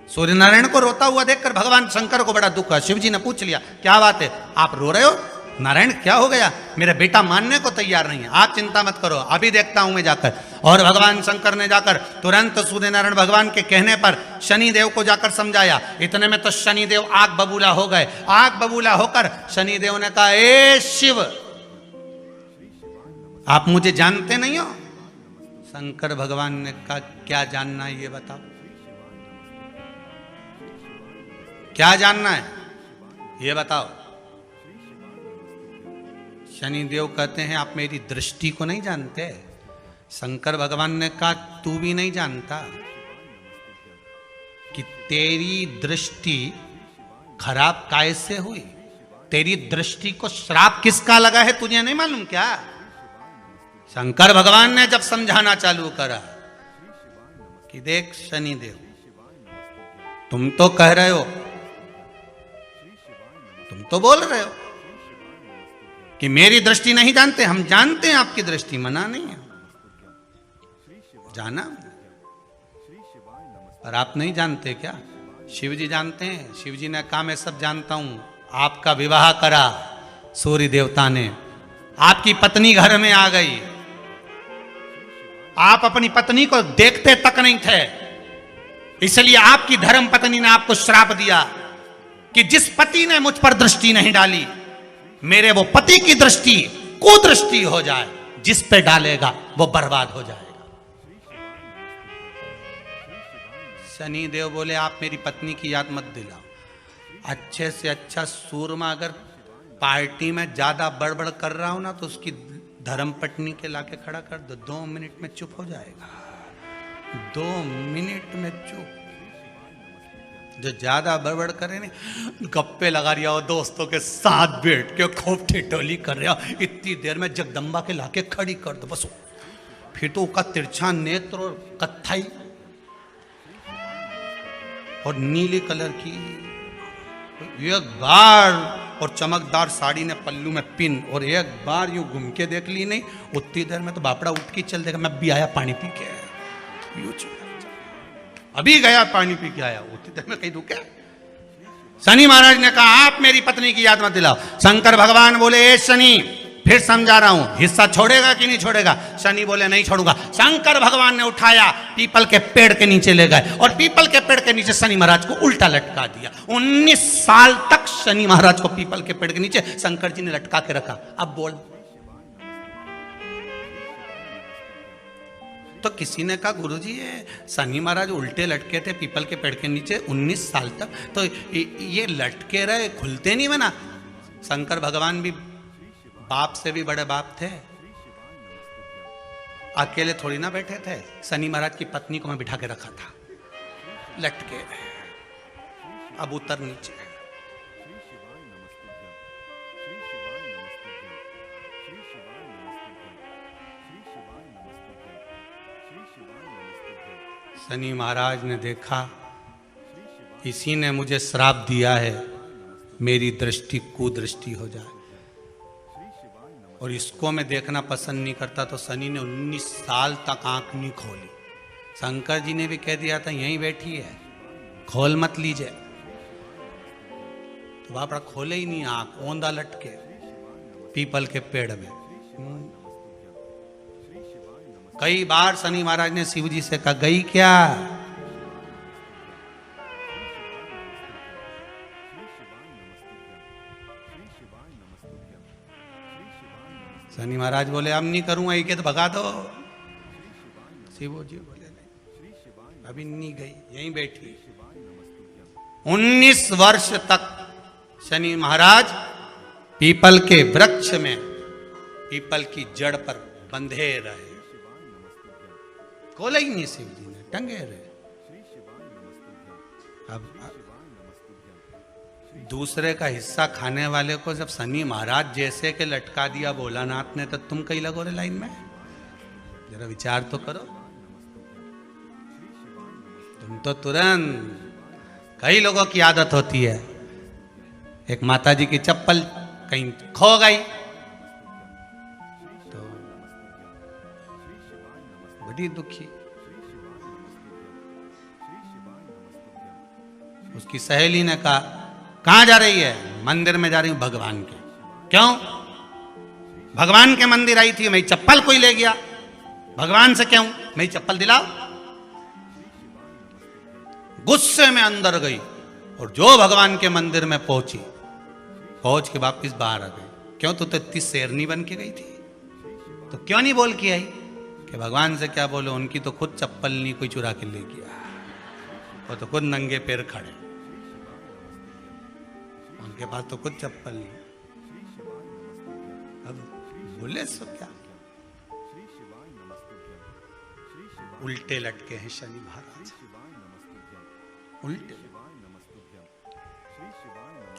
सूर्य नारायण को रोता हुआ देखकर भगवान शंकर को बड़ा दुख हुआ। शिव जी ने पूछ लिया, क्या बात है, आप रो रहे हो? नारायण क्या हो गया? मेरा बेटा मानने को तैयार नहीं है। आप चिंता मत करो, अभी देखता हूं मैं जाकर। और भगवान शंकर ने जाकर तुरंत सूर्य नारायण भगवान के कहने पर शनि देव को जाकर समझाया। इतने में तो शनि देव आग बबूला हो गए। आग बबूला होकर शनि देव ने कहा, ए शिव, आप मुझे जानते नहीं हो? शंकर भगवान ने कहा, क्या जानना है ये बताओ, क्या जानना है ये बताओ। शनि देव कहते हैं, आप मेरी दृष्टि को नहीं जानते। शंकर भगवान ने कहा, तू भी नहीं जानता कि तेरी दृष्टि खराब कैसे हुई? तेरी दृष्टि को श्राप किसका लगा है तुझे नहीं मालूम क्या? शंकर भगवान ने जब समझाना चालू करा कि देख शनि देव, तुम तो कह रहे हो, तुम तो बोल रहे हो कि मेरी दृष्टि नहीं जानते। हम जानते हैं आपकी दृष्टि, मना नहीं है, जाना, पर आप नहीं जानते क्या? शिव जी जानते हैं। शिव जी ने कहा, मैं सब जानता हूं। आपका विवाह करा सूर्य देवता ने, आपकी पत्नी घर में आ गई, आप अपनी पत्नी को देखते तक नहीं थे, इसलिए आपकी धर्म पत्नी ने आपको श्राप दिया कि जिस पति ने मुझ पर दृष्टि नहीं डाली, मेरे वो पति की दृष्टि कुदृष्टि हो जाए, जिस पे डालेगा वो बर्बाद हो जाएगा। शनि देव बोले, आप मेरी पत्नी की याद मत दिलाओ। अच्छे से अच्छा सूरमा अगर पार्टी में ज्यादा बड़बड़ कर रहा हो ना, तो उसकी धर्म पत्नी के लाके खड़ा कर दो, 2 मिनट में चुप हो जाएगा। 2 मिनट में चुप। जो ज्यादा बड़बड़ करे ना, गप्पे लगा रहा हो, दोस्तों के साथ बैठ के खूब ठिठोली कर रहा हो, इतनी देर में जगदम्बा के लाके खड़ी कर दो बस। फिर तो उसका तिरछा नेत्र और कत्थई और नीले कलर की एक बार, और चमकदार साड़ी ने पल्लू में पिन, और एक बार यूं घूम के देख ली नहीं, उतनी देर में तो बापड़ा उठ के चल देगा, मैं भी आया पानी पी के, अभी गया पानी पी के आया, उतनी देर में कहीं रुके। शनि महाराज ने कहा, आप मेरी पत्नी की याद मत दिलाओ। शंकर भगवान बोले, ए शनि, फिर समझा रहा हूं, हिस्सा छोड़ेगा कि नहीं छोड़ेगा? शनि बोले नहीं छोड़ूंगा। शंकर भगवान ने उठाया, पीपल के पेड़ के नीचे ले गए और पीपल के पेड़ के नीचे शनि महाराज को उल्टा लटका दिया। 19 साल तक शनि महाराज को पीपल के पेड़ के नीचे शंकर जी ने लटका के रखा। अब बोल, तो किसी ने कहा गुरुजी ये शनि महाराज उल्टे लटके थे पीपल के पेड़ के नीचे 19 साल तक, तो ये लटके रहे, खुलते नहीं बना? शंकर भगवान भी बाप से भी बड़े बाप थे, अकेले थोड़ी ना बैठे थे। शनि महाराज की पत्नी को मैं बिठा के रखा था, लटके अब उतर नीचे। शनि महाराज ने देखा इसी ने मुझे श्राप दिया है, मेरी दृष्टि कुदृष्टि हो जाए, और इसको मैं देखना पसंद नहीं करता। तो शनि ने 19 साल तक आंख नहीं खोली। शंकर जी ने भी कह दिया था यहीं बैठी है, खोल मत लीजिए, तो बाप रा खोले ही नहीं आंख, ओंधा लटके पीपल के पेड़ में। कई बार शनि महाराज ने शिव जी से कहा गई क्या? शनि महाराज बोले अब नहीं करूंगा, ये तो भगा दो। शिव जी बोले नहीं, अभी नहीं गई, यहीं बैठी। 19 वर्ष तक शनि महाराज पीपल के वृक्ष में, पीपल की जड़ पर बंधे रहे, खोला ही नहीं शिव जी ने, टंगे रहे। अब दूसरे का हिस्सा खाने वाले को जब शनि महाराज जैसे के लटका दिया भोलानाथ ने, तो तुम कहीं लगो रे लाइन में? जरा विचार तो करो। तुम तो तुरंत, कई लोगों की आदत होती है, एक माता जी की चप्पल कहीं खो गई तो बड़ी दुखी। उसकी सहेली ने कहा कहां जा रही है? मंदिर में जा रही हूं भगवान के। क्यों? भगवान के मंदिर आई थी, मेरी चप्पल कोई ले गया। भगवान से क्यों? मेरी चप्पल दिलाओ। गुस्से में अंदर गई और जो भगवान के मंदिर में पहुंची, पहुंच के वापिस बाहर आ गई। क्यों? तो इतनी शेरनी बन के गई थी, तो क्यों नहीं बोल के आई कि भगवान से क्या बोलो, उनकी तो खुद चप्पल नहीं कोई चुरा के ले गया, वो तो खुद नंगे पैर खड़े, उनके पास तो खुद चप्पल नहीं। अब बोले सो क्या? उल्टे लटके हैं शनि महाराज, उल्टे।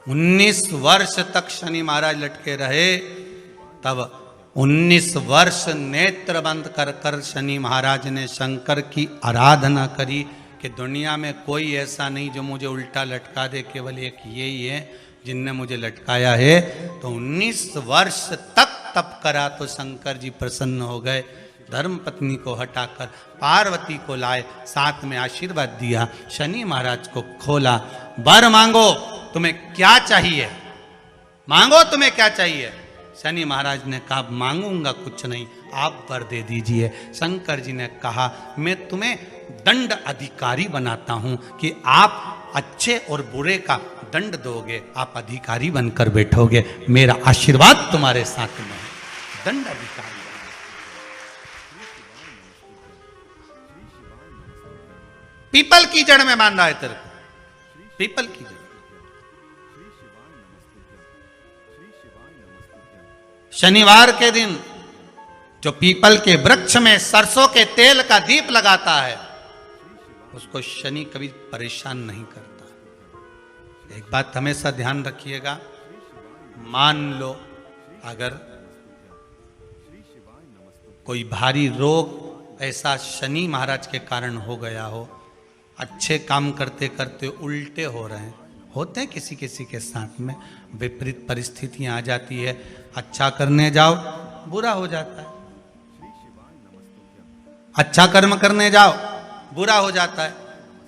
19 वर्ष तक शनि महाराज लटके रहे। तब 19 वर्ष नेत्र बंद कर कर शनि महाराज ने शंकर की आराधना करी कि दुनिया में कोई ऐसा नहीं जो मुझे उल्टा लटका दे, केवल एक यही है जिनने मुझे लटकाया है। तो 19 वर्ष तक तप करा तो शंकर जी प्रसन्न हो गए। धर्म पत्नी को हटाकर पार्वती को लाए, साथ में आशीर्वाद दिया, शनि महाराज को खोला। वर मांगो, तुम्हें क्या चाहिए? मांगो तुम्हें क्या चाहिए? शनि महाराज ने कहा मांगूंगा कुछ नहीं, आप वर दे दीजिए। शंकर जी ने कहा मैं तुम्हें दंड अधिकारी बनाता हूं कि आप अच्छे और बुरे का दंड दोगे, आप अधिकारी बनकर बैठोगे, मेरा आशीर्वाद तुम्हारे साथ में है। दंड अधिकारी पीपल की जड़ में बांधा है तेरे को, पीपल की जड़। शनिवार के दिन जो पीपल के वृक्ष में सरसों के तेल का दीप लगाता है, उसको शनि कभी परेशान नहीं करता। एक बात हमेशा ध्यान रखिएगा, मान लो अगर कोई भारी रोग ऐसा शनि महाराज के कारण हो गया हो, अच्छे काम करते करते उल्टे हो रहे हैं, होते हैं किसी किसी के साथ में, विपरीत परिस्थितियां आ जाती है, अच्छा करने जाओ बुरा हो जाता है, अच्छा कर्म करने जाओ बुरा हो जाता है।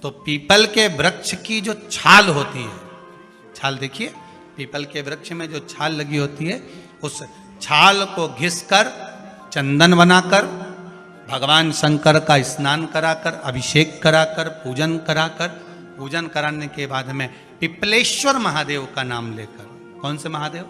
तो पीपल के वृक्ष की जो छाल होती है, छाल देखिए, पीपल के वृक्ष में जो छाल लगी होती है, उस छाल को घिसकर चंदन बनाकर भगवान शंकर का स्नान कराकर, अभिषेक कराकर, पूजन कराने के बाद में पिपलेश्वर महादेव का नाम लेकर, कौन से महादेव?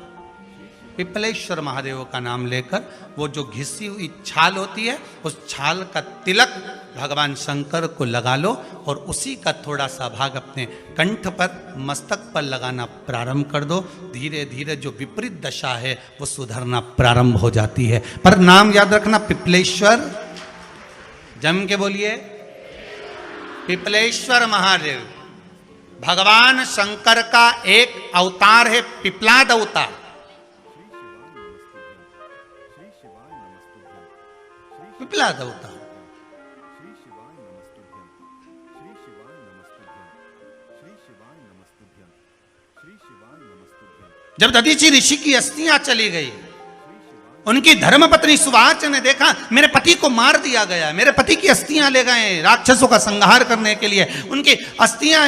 पिपलेश्वर महादेव का नाम लेकर वो जो घिसी हुई छाल होती है, उस छाल का तिलक भगवान शंकर को लगा लो और उसी का थोड़ा सा भाग अपने कंठ पर, मस्तक पर लगाना प्रारंभ कर दो। धीरे धीरे जो विपरीत दशा है वो सुधरना प्रारंभ हो जाती है। पर नाम याद रखना, पिपलेश्वर, जम के बोलिए, पिपलेश्वर महादेव भगवान शंकर का एक अवतार है, पिपलाद अवतार। पिपलाद अवतार। जब दधीचि ऋषि की अस्थियां चली गई, उनकी धर्मपत्नी सुवाच ने देखा मेरे पति को मार दिया गया, मेरे पति की अस्थियां ले गए राक्षसों का संहार करने के लिए, उनकी अस्थियां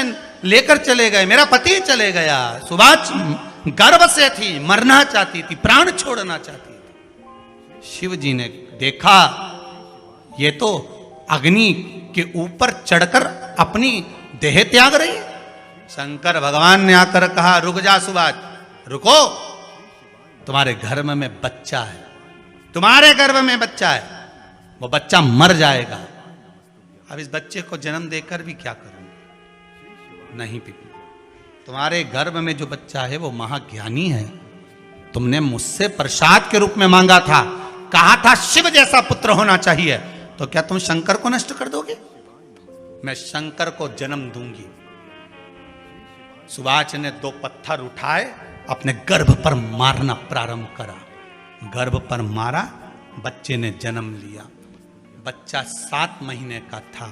लेकर चले गए, मेरा पति चले गया। सुवाच गर्व से थी, मरना चाहती थी, प्राण छोड़ना चाहती थी। शिव जी ने देखा ये तो अग्नि के ऊपर चढ़कर अपनी देह त्याग रही है। शंकर भगवान ने आकर कहा, रुक जा सुवाच, रुको, तुम्हारे गर्भ में बच्चा है, तुम्हारे गर्भ में बच्चा है, वो बच्चा मर जाएगा। अब इस बच्चे को जन्म देकर भी क्या करूंगी? नहीं पिपली, तुम्हारे गर्भ में जो बच्चा है वो महाज्ञानी है, तुमने मुझसे प्रसाद के रूप में मांगा था, कहा था शिव जैसा पुत्र होना चाहिए, तो क्या तुम शंकर को नष्ट कर दोगे? मैं शंकर को जन्म दूंगी। सुवाच ने 2 पत्थर उठाए, अपने गर्भ पर मारना प्रारंभ करा, गर्भ पर मारा, बच्चे ने जन्म लिया। बच्चा 7 महीने का था।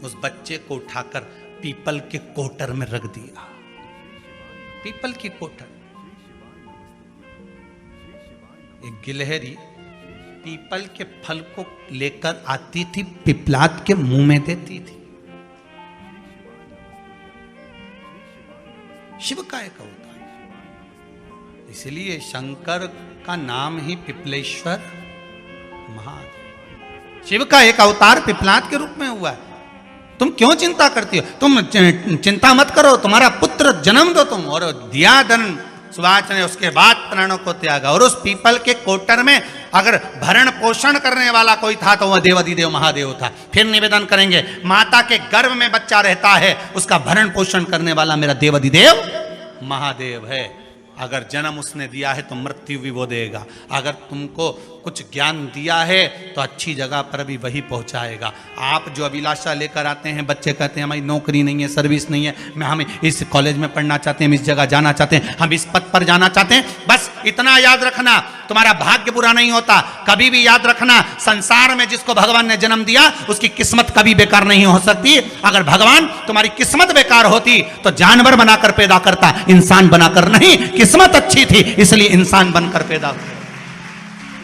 उस बच्चे को उठाकर पीपल के कोटर में रख दिया। पीपल की कोटर। एक गिलहरी पीपल के फल को लेकर आती थी, पिपलाद के मुंह में देती थी। शिव का एक अवतार, इसलिए शंकर का नाम ही पिपलेश्वर महादेव। शिव का एक अवतार पिपलाद के रूप में हुआ है। तुम क्यों चिंता करती हो? तुम चिंता मत करो, तुम्हारा पुत्र जन्म दो तुम। और दिया धन सुवाच ने, उसके बाद प्राणों को त्यागा। और उस पीपल के कोटर में अगर भरण पोषण करने वाला कोई था तो वह देवाधिदेव महादेव था। फिर निवेदन करेंगे, माता के गर्भ में बच्चा रहता है, उसका भरण पोषण करने वाला मेरा देवाधिदेव महादेव है। अगर जन्म उसने दिया है तो मृत्यु भी वो देगा। अगर तुमको कुछ ज्ञान दिया है तो अच्छी जगह पर भी वही पहुंचाएगा। आप जो अभिलाषा लेकर आते हैं, बच्चे कहते हैं हमारी नौकरी नहीं है, सर्विस नहीं है, हम इस कॉलेज में पढ़ना चाहते हैं, हम इस जगह जाना चाहते हैं, हम इस पद पर जाना चाहते हैं, बस इतना याद रखना, तुम्हारा भाग्य बुरा नहीं होता। कभी भी याद रखना, संसार में जिसको भगवान ने जन्म दिया उसकी किस्मत कभी बेकार नहीं हो सकती। अगर भगवान तुम्हारी किस्मत बेकार होती तो जानवर बनाकर पैदा करता, इंसान बनाकर नहीं। किस्मत अच्छी थी इसलिए इंसान बनकर पैदा हुआ,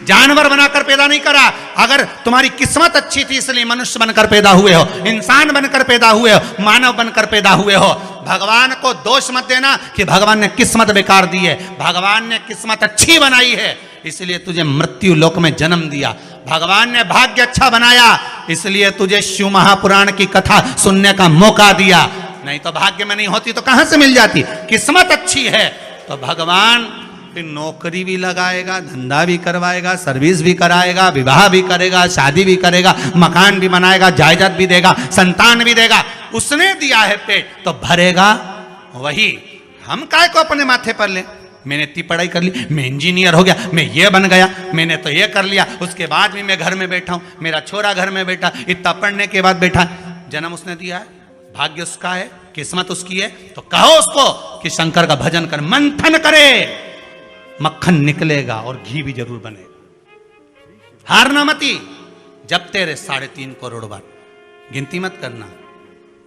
जानवर बनाकर पैदा नहीं करा। अगर तुम्हारी किस्मत अच्छी थी इसलिए मनुष्य बनकर पैदा हुए हो, इंसान बनकर पैदा हुए हो, मानव बनकर पैदा हुए हो। भगवान को दोष मत देना कि भगवान ने किस्मत बेकार दी है। भगवान ने किस्मत अच्छी बनाई है इसलिए तुझे मृत्यु लोक में जन्म दिया। भगवान ने भाग्य अच्छा बनाया इसलिए तुझे शिव महापुराण की कथा सुनने का मौका दिया। नहीं तो भाग्य में नहीं होती तो कहां से मिल जाती? किस्मत अच्छी है तो भगवान फिर नौकरी भी लगाएगा, धंधा भी करवाएगा, सर्विस भी कराएगा, विवाह भी करेगा, शादी भी करेगा, मकान भी बनाएगा, जायदाद भी देगा, संतान भी देगा। उसने दिया है पेट तो भरेगा वही। हम काय को अपने माथे पर ले? मैंने इतनी पढ़ाई कर ली, मैं इंजीनियर हो गया, मैं ये बन गया, मैंने तो ये कर लिया, उसके बाद भी मैं घर में बैठा हूं, मेरा छोरा घर में बैठा, इतना पढ़ने के बाद बैठा। जन्म उसने दिया है, भाग्य उसका है, किस्मत उसकी है, तो कहो उसको कि शंकर का भजन कर, मंथन करे, मक्खन निकलेगा और घी भी जरूर बनेगा। हारना मती। जब तेरे 3.5 करोड़ बार, गिनती मत करना,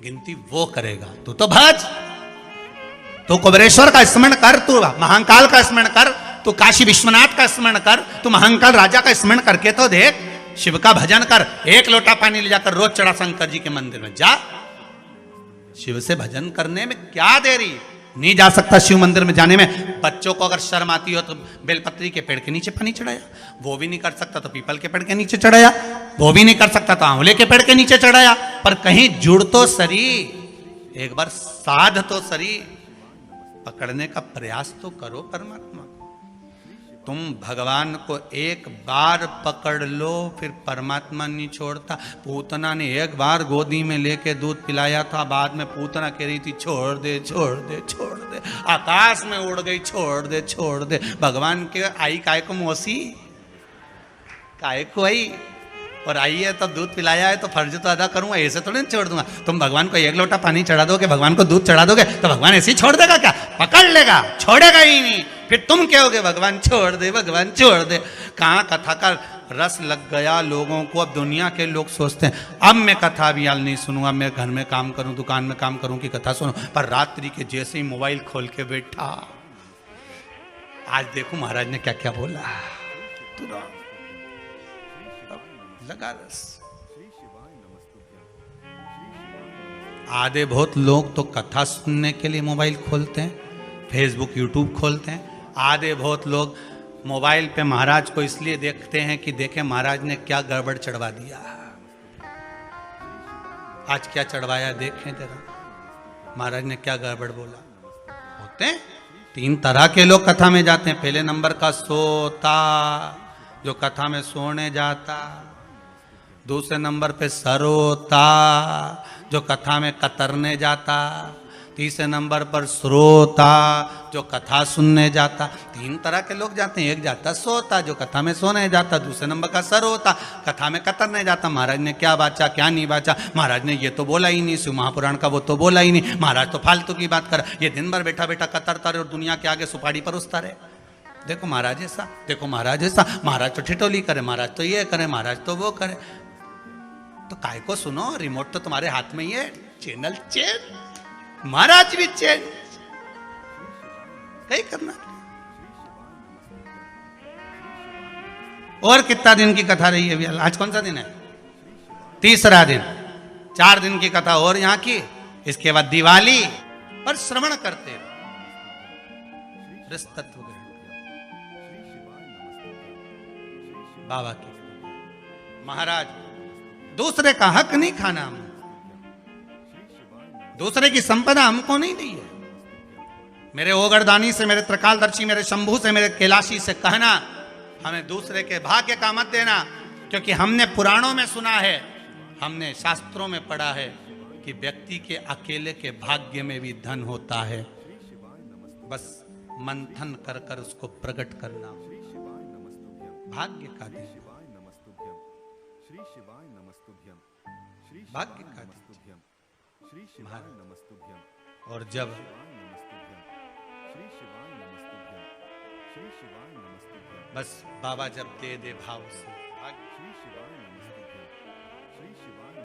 गिनती वो करेगा। तू तो भज, तू कुबेरेश्वर का स्मरण कर, तू महाकाल का स्मरण कर, तू काशी विश्वनाथ का स्मरण कर, तू महाकाल राजा का स्मरण करके तो देख, शिव का भजन कर। 1 लोटा पानी ले जाकर रोज चढ़ा शंकर जी के मंदिर में जा। शिव से भजन करने में क्या देरी? नहीं जा सकता शिव मंदिर में जाने में। बच्चों को अगर शर्म आती हो तो बेलपत्री के पेड़ के नीचे पानी चढ़ाया, वो भी नहीं कर सकता तो पीपल के पेड़ के नीचे चढ़ाया, वो भी नहीं कर सकता तो आंवले के पेड़ के नीचे चढ़ाया। पर कहीं जुड़ तो सरी, एक बार साध तो सरी, पकड़ने का प्रयास तो करो परमात्मा। तुम भगवान को एक बार पकड़ लो, फिर परमात्मा नहीं छोड़ता। पूतना ने एक बार गोदी में लेके दूध पिलाया था, बाद में पूतना कह रही थी छोड़ दे छोड़ दे छोड़ दे, आकाश में उड़ गई, छोड़ दे छोड़ दे। भगवान के आई काय को मौसी, काय को आई, और आई है तो दूध पिलाया है तो फर्ज तो अदा करूंगा, ऐसे थोड़ी नहीं छोड़ दूंगा। तुम भगवान को एक लोटा पानी चढ़ा दोगे, भगवान को दूध चढ़ा दोगे तो भगवान ऐसे ही छोड़ देगा क्या? पकड़ लेगा, छोड़ेगा ही नहीं। फिर तुम कहोगे भगवान छोड़ दे, भगवान छोड़ दे। कहाँ कथा का रस लग गया लोगों को। अब दुनिया के लोग सोचते हैं अब मैं कथा भी हाल नहीं सुनूंगा, मैं घर में काम करूं, दुकान में काम करूं कि कथा सुनूं। पर रात्रि के जैसे ही मोबाइल खोल के बैठा, आज देखो महाराज ने क्या क्या बोला, लगा रस। आधे बहुत लोग तो कथा सुनने के लिए मोबाइल खोलते हैं, फेसबुक यूट्यूब खोलते हैं। आधे बहुत लोग मोबाइल पे महाराज को इसलिए देखते हैं कि देखें महाराज ने क्या गड़बड़ चढ़वा दिया, आज क्या चढ़वाया देखें जरा, महाराज ने क्या गड़बड़ बोला। होते हैं तीन तरह के लोग कथा में जाते हैं। पहले नंबर का सोता, जो कथा में सोने जाता। दूसरे नंबर पे सरोता, जो कथा में कतरने जाता। तीसरे नंबर पर श्रोता, जो कथा सुनने जाता। तीन तरह के लोग जाते हैं। एक जाता सोता, जो कथा में सोने जाता। दूसरे नंबर का सरोता, कथा में कतरने जाता। महाराज ने क्या बाचा क्या नहीं बाचा, महाराज ने ये तो बोला ही नहीं, शिव महापुराण का वो तो बोला ही नहीं, महाराज तो फालतू की बात कर। ये दिन भर बैठा बैठा कतरता रहे और दुनिया के आगे सुपाड़ी परोसता रहे। देखो महाराज ऐसा, देखो महाराज ऐसा, महाराज तो ठिठोली करे, महाराज तो ये करे, महाराज तो वो करे। तो काय को सुनो, रिमोट तो तुम्हारे हाथ में ही है, चैनल चेंज, महाराज भी चेंज, कहीं करना। और कितना दिन की कथा रही है अभी? आज कौन सा दिन है? तीसरा दिन। 4 दिन की कथा और यहाँ की, इसके बाद दिवाली। पर श्रवण करते रहो तत्व बाबा की। महाराज दूसरे का हक नहीं खाना, हमने दूसरे की संपदा हमको नहीं दी है। मेरे ओगरदानी से, मेरे त्रिकालदर्शी, मेरे शंभू से, मेरे कैलाशी से कहना हमें दूसरे के भाग्य का मत देना, क्योंकि हमने पुराणों में सुना है, हमने शास्त्रों में पढ़ा है कि व्यक्ति के अकेले के भाग्य में भी धन होता है, बस मंथन कर कर उसको प्रकट करना। भाग्य का दिन, भाग्य का दिन। और जब बस बाबा जब दे दे भाव से,